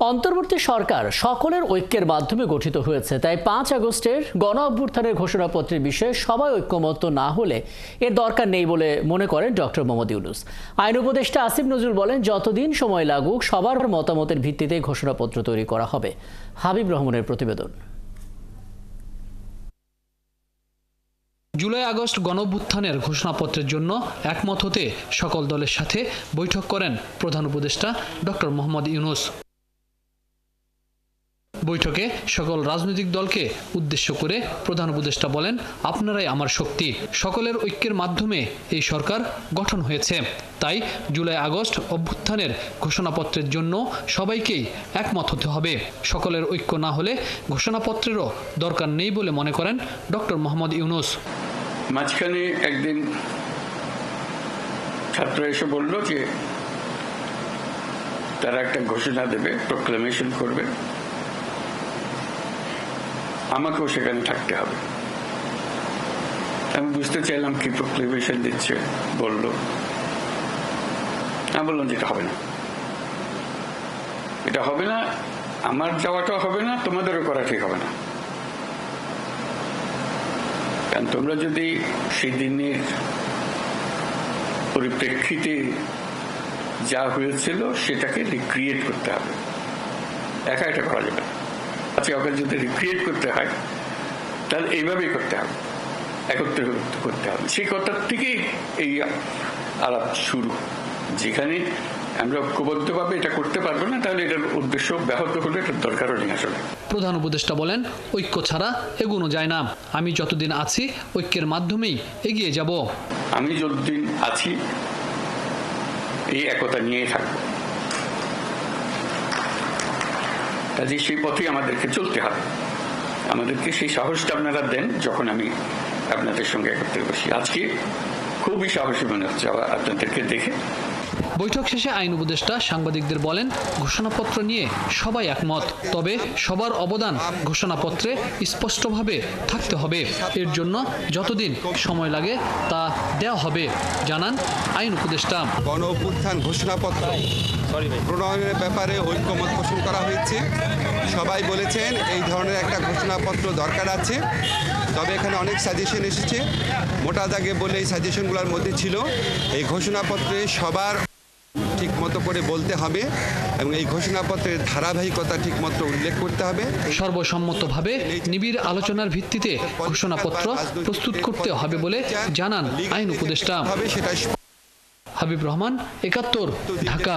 অন্তর্বর্তী সরকার সকলের ঐক্যের মাধ্যমে গঠিত হয়েছে, তাই 5 আগস্টের গণ অভ্যুত্থানের ঘোষণাপত্রের বিষয়ে সবাই ঐক্যমত্য না হলে এর দরকার নেই বলে মনে করেন ডক্টর মোহাম্মদ ইউনূস। আইন উপদেষ্টা আসিফ নজরুল বলেন, যতদিন সময় লাগুক সবার মতামতের ভিত্তিতে ঘোষণাপত্র তৈরি করা হবে। হাবিব রহমানের প্রতিবেদন। জুলাই আগস্ট গণঅভ্যুত্থানের ঘোষণাপত্রের জন্য একমত হতে সকল দলের সাথে বৈঠক করেন প্রধান উপদেষ্টা ডক্টর মোহাম্মদ ইউনূস। বৈঠকে সকল রাজনৈতিক দলকে উদ্দেশ্য করে প্রধান উপদেষ্টা বলেন, আপনারাই আমার শক্তি। সকলের ঐক্যের মাধ্যমে এই সরকার গঠন হয়েছে, তাই জুলাই আগস্ট অভ্যুত্থানের ঘোষণাপত্রের জন্য সবাইকেই একমত হতে হবে। সকলের ঐক্য না হলে ঘোষণাপত্রেরও দরকার নেই বলে মনে করেন ডক্টর মোহাম্মদ ইউনূস। মাঝখানে একদিন ছাত্র এসে বলল যে তারা একটা ঘোষণা দেবে, প্রোক্লামেশন করবে, আমাকেও সেখানে থাকতে হবে। আমি বুঝতে চাইলাম কি প্রোক্লেমেশন দিচ্ছে, বলল। আমি বললাম যে এটা হবে না, এটা হবে না, আমার যাওয়াটাও হবে না, তোমাদেরও করা ঠিক হবে না। কারণ তোমরা যদি সেই দিনের পরিপ্রেক্ষিতে যা হয়েছিল সেটাকে রিক্রিয়েট করতে হবে, একা এটা করা যাবে না। আচ্ছা, ওকে যদি রিক্রিয়েট করতে হয় তাহলে এইভাবেই করতে হবে, একত্রে করতে হবে। সেই কথার থেকেই এই আলাপ শুরু। যেখানে আমরা ঐক্যবদ্ধভাবে এটা করতে পারবো না, তাহলে এটার উদ্দেশ্য ব্যাহত হলে এটার দরকারও নেই আসলে। প্রধান উপদেষ্টা বলেন, ঐক্য ছাড়া এগোনো যায় না। আমি যতদিন আছি ঐক্যের মাধ্যমেই এগিয়ে যাব। আমি যতদিন আছি এই একতা নিয়েই থাকবো, কাজে সেই পথেই আমাদেরকে চলতে হবে। আমাদেরকে সেই সাহসটা আপনারা দেন যখন আমি আপনাদের সঙ্গে একত্রে বসি। আজকে খুবই সাহসী মনে হচ্ছে আপনাদেরকে দেখে। বৈঠক শেষে আইন উপদেষ্টা সাংবাদিকদের বলেন, ঘোষণাপত্র নিয়ে সবাই একমত, তবে সবার অবদান ঘোষণাপত্রে স্পষ্টভাবে থাকতে হবে। এর জন্য যতদিন সময় লাগে তা দেওয়া হবে, জানান আইন উপদেষ্টা। গণ অভ্যুত্থান ঘোষণাপত্র প্রণয়নের ব্যাপারে ঐক্যমত পোষণ করা হয়েছে। সবাই বলেছেন এই ধরনের একটা ঘোষণাপত্র দরকার আছে, তবে এখানে অনেক সাজেশন এসেছে। মোটা দাগে বলে এই সাজেশনগুলোর মধ্যে ছিল এই ঘোষণাপত্রে সবার ঠিক মতো করে বলতে হবে এবং এই ঘোষণাপত্রের ধারাবাহিকতা ঠিক মতো উল্লেখ করতে হবে। সর্বসম্মতভাবে নিবিড় আলোচনার ভিত্তিতে ঘোষণাপত্র প্রস্তুত করতে হবে বলে জানান আইন উপদেষ্টা। সেটা হাবিব রহমান, ৭১, ঢাকা।